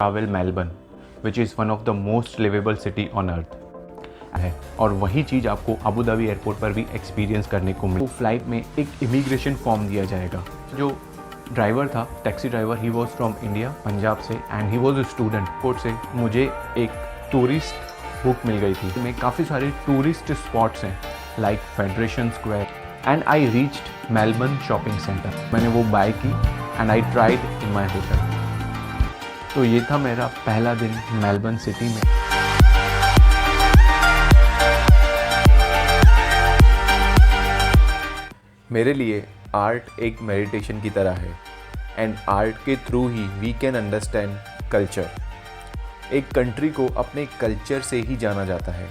Travel Melbourne which is one of the most liveable city on earth है, और वही चीज़ आपको अबू धाबी एयरपोर्ट पर भी एक्सपीरियंस करने को मिले। तो फ्लाइट में एक इमिग्रेशन फॉर्म दिया जाएगा। जो ड्राइवर था, टैक्सी ड्राइवर, ही वॉज फ्रॉम इंडिया, पंजाब से, एंड ही वॉज अ स्टूडेंट। एयरपोर्ट से मुझे एक टूरिस्ट बुक मिल गई थी। में काफ़ी सारे टूरिस्ट स्पॉट्स हैं like federation square, and I reached Melbourne shopping centre. मैंने वो बाय की and I tried in my hotel. तो ये था मेरा पहला दिन मेलबर्न सिटी में। मेरे लिए आर्ट एक मेडिटेशन की तरह है, एंड आर्ट के थ्रू ही वी कैन अंडरस्टैंड कल्चर। एक कंट्री को अपने कल्चर से ही जाना जाता है,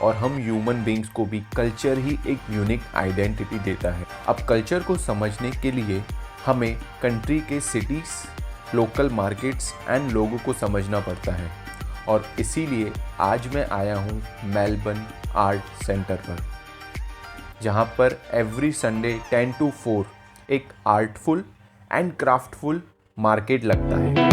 और हम ह्यूमन बींग्स को भी कल्चर ही एक यूनिक आइडेंटिटी देता है। अब कल्चर को समझने के लिए हमें कंट्री के सिटीज़, लोकल मार्केट्स एंड लोगों को समझना पड़ता है, और इसीलिए आज मैं आया हूँ मेलबर्न आर्ट सेंटर पर, जहाँ पर एवरी संडे 10 to 4 एक आर्टफुल एंड क्राफ्टफुल मार्केट लगता है।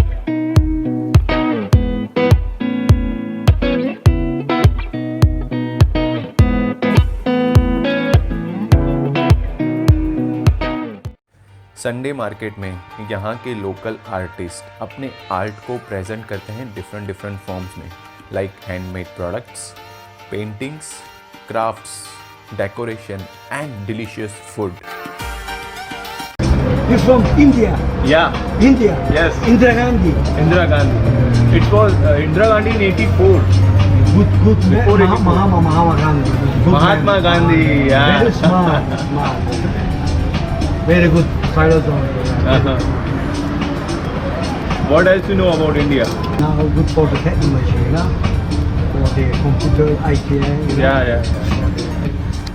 संडे मार्केट में यहाँ के लोकल आर्टिस्ट अपने आर्ट को प्रेजेंट करते हैं डिफरेंट फॉर्म्स में, like handmade products, paintings, crafts, decoration and delicious food. You're from India? Yeah. India? Yes. Indira Gandhi? Indira Gandhi. It was Indira Gandhi in 84. Good. Before 84. Mahatma Gandhi. Good Mahatma man. Gandhi, yeah. Very smart. Very good philosopher. What else you know about India? Now good for the technology, you know? For the computer, IT, you know? Yeah.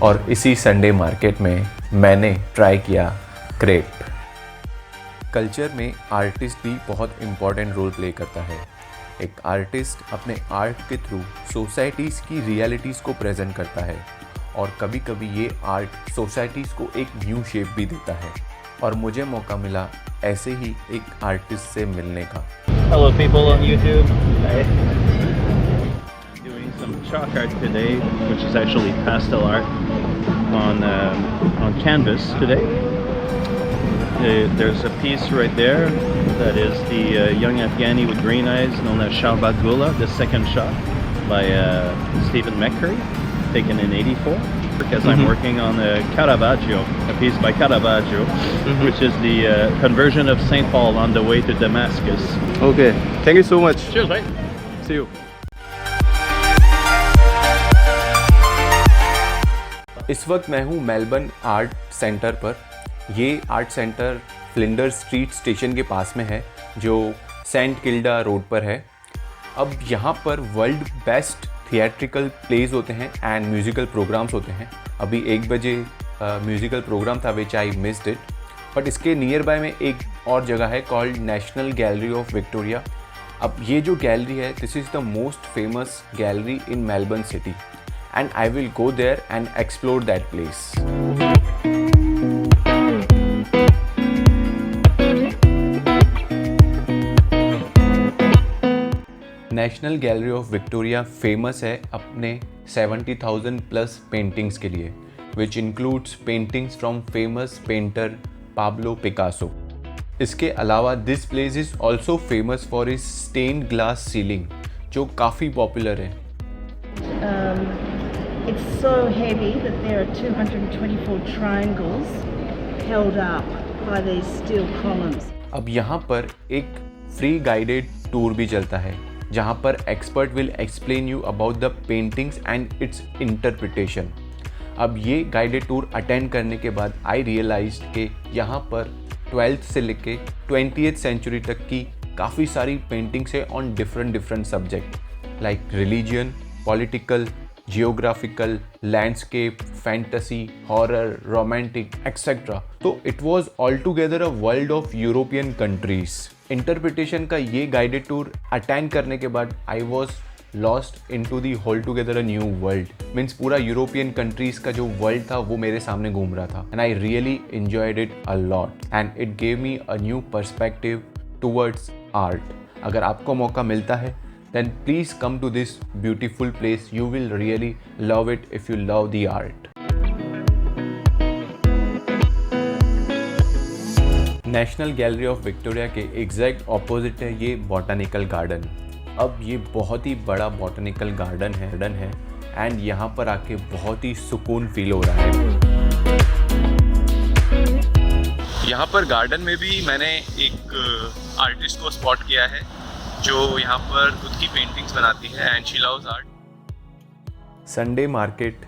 और इसी Sunday market में मैंने try किया crepe. Culture में artist भी बहुत important role play करता है। एक आर्टिस्ट अपने आर्ट के थ्रू सोसाइटीज़ की रियलिटीज़ को प्रेजेंट करता है, और कभी कभी ये आर्ट सोसाइटीज़ को एक न्यू शेप भी देता है, और मुझे मौका मिला ऐसे ही एक आर्टिस्ट से मिलने का। Hello people on YouTube. Doing some chalk art today, which is actually pastel art on canvas today. There's a piece right there that is the young Afghani with green eyes known as Sharbat Gula, the second shot by Stephen McCurry, taken in '84. Because I'm working on a Caravaggio, a piece by Caravaggio, which is the conversion of St. Paul on the way to Damascus. Okay. Thank you so much. Cheers, mate. See you. इस वक्त मैं हूँ Melbourne art centre पर। ये art centre Flinders street station के पास में है, जो सेंट किल्डा रोड पर है। अब यहाँ पर वर्ल्ड बेस्ट थिएट्रिकल प्लेज होते हैं एंड म्यूज़िकल प्रोग्राम्स होते हैं। अभी 1 बजे म्यूज़िकल प्रोग्राम था विच आई मिस्ड इट, बट इसके नियर बाय में एक और जगह है called national gallery of Victoria. अब ये जो गैलरी है, this is the most famous gallery in Melbourne city, and I will go there and explore that place. National gallery of Victoria famous है अपने 70,000 प्लस पेंटिंग्स के लिए, which includes paintings from famous painter Pablo Picasso. इसके अलावा this place is also famous for is stained glass ceiling, जो काफ़ी popular है। It's so heavy that there are 224 triangles held up by these steel columns. अब यहाँ पर एक free guided tour भी चलता है, जहाँ पर expert will explain you about the paintings and it's interpretation. अब ये गाइडेड टूर अटेंड करने के बाद आई रियलाइज्ड कि यहाँ पर 12th से लेके 20th सेंचुरी तक की काफ़ी सारी पेंटिंग्स है on different subject, like religion, political, geographical, landscape, fantasy, horror, romantic etcetera. तो it was all together a world of European countries. Interpretation का ये गाइडेड टूर अटेंड करने के बाद I was lost in to the whole together a new world. Means पूरा European countries का जो world था वो मेरे सामने घूम रहा था, and I really enjoyed it a lot, and it gave me a new perspective towards art. अगर आपको मौका मिलता है then please come to this beautiful place. You will really love it if you love the art. National gallery of Victoria के exact opposite है ये botanical garden. अब ये बहुत ही बड़ा बॉटनिकल गार्डन है एंड यहाँ पर आके बहुत ही सुकून फील हो रहा है। यहाँ पर गार्डन में भी मैंने एक आर्टिस्ट को स्पॉट किया है जो यहाँ पर खुद की पेंटिंग्स बनाती है and she loves art. Sunday market,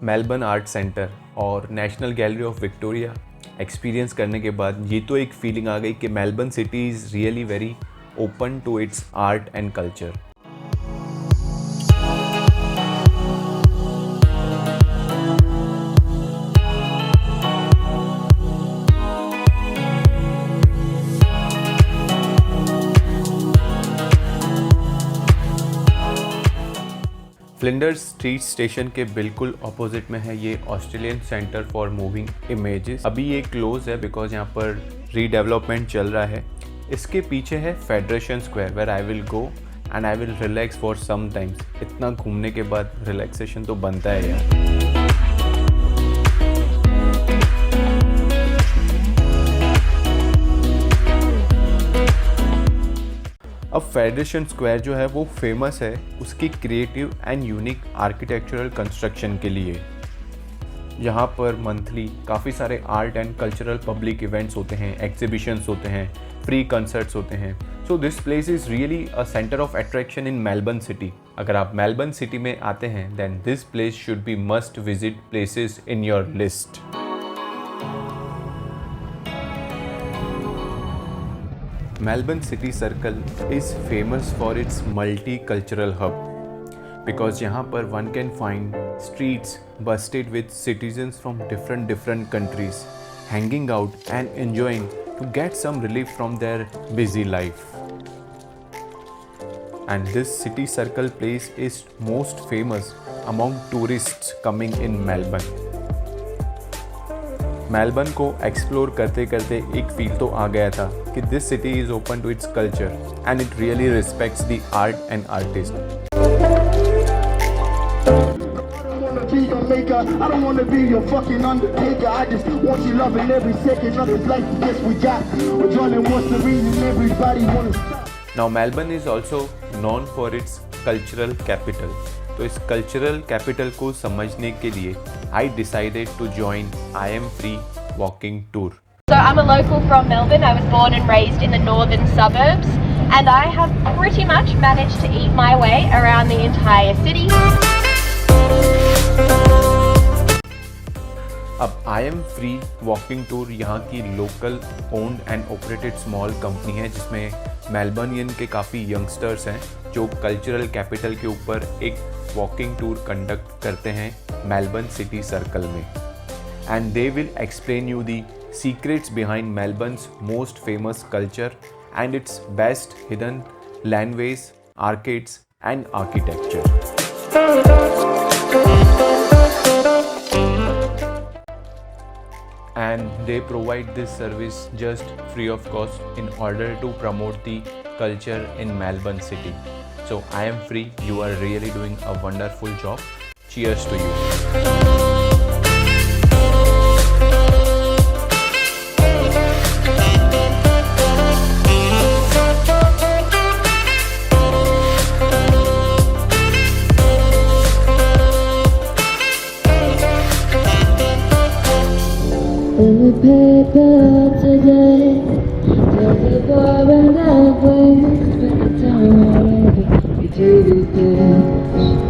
Melbourne art centre और national gallery of Victoria experience करने के बाद ये तो एक फीलिंग आ गई कि Melbourne city is really very open to its art and culture. Flinders street station के बिल्कुल ऑपोजिट में है ये Australian centre for moving images. अभी ये क्लोज है बिकॉज यहाँ पर रीडेवलपमेंट चल रहा है। इसके पीछे है Federation square where I will go and I will relax for some times. इतना घूमने के बाद रिलैक्सेशन तो बनता है यार। अब फेडरेशन स्क्वायर जो है वो फेमस है उसकी creative and unique architectural construction के लिए। यहाँ पर मंथली काफ़ी सारे art and cultural public events होते हैं, एग्जीबिशंस होते हैं, फ्री कंसर्ट्स होते हैं। So this place is really a centre of attraction in Melbourne city. अगर आप मेलबर्न सिटी में आते हैं then this place should be must visit places in your list. Melbourne City Circle is famous for its multicultural hub because यहाँ पर one can find streets busted with citizens from different countries hanging out and enjoying to get some relief from their busy life. And this city circle place is most famous among tourists coming in Melbourne. Melbourne को explore करते करते एक feel तो आ गया था कि this city is open to its culture and it really respects the art and artist. Now Melbourne is also known for its cultural capital. तो इस कल्चरल कैपिटल को समझने के लिए I decided to join I am free walking tour. So I'm a local from Melbourne. I was born and raised in the northern suburbs and I have pretty much managed to eat my way around the entire city. अब आई am free walking tour यहाँ की local owned and operated small company है जिसमें मेलबर्नियन के काफ़ी youngsters हैं जो cultural capital के ऊपर एक वॉकिंग टूर कंडक्ट करते हैं मेलबर्न सिटी सर्कल में and they will explain you the secrets behind Melbourne's most famous culture and its best hidden laneways, arcades and architecture. And they provide this service just free of cost in order to promote the culture in Melbourne City. So I am free. You are really doing a wonderful job. Cheers to you. In the paper today, there's a boy and that way, spend the time wherever you do these things.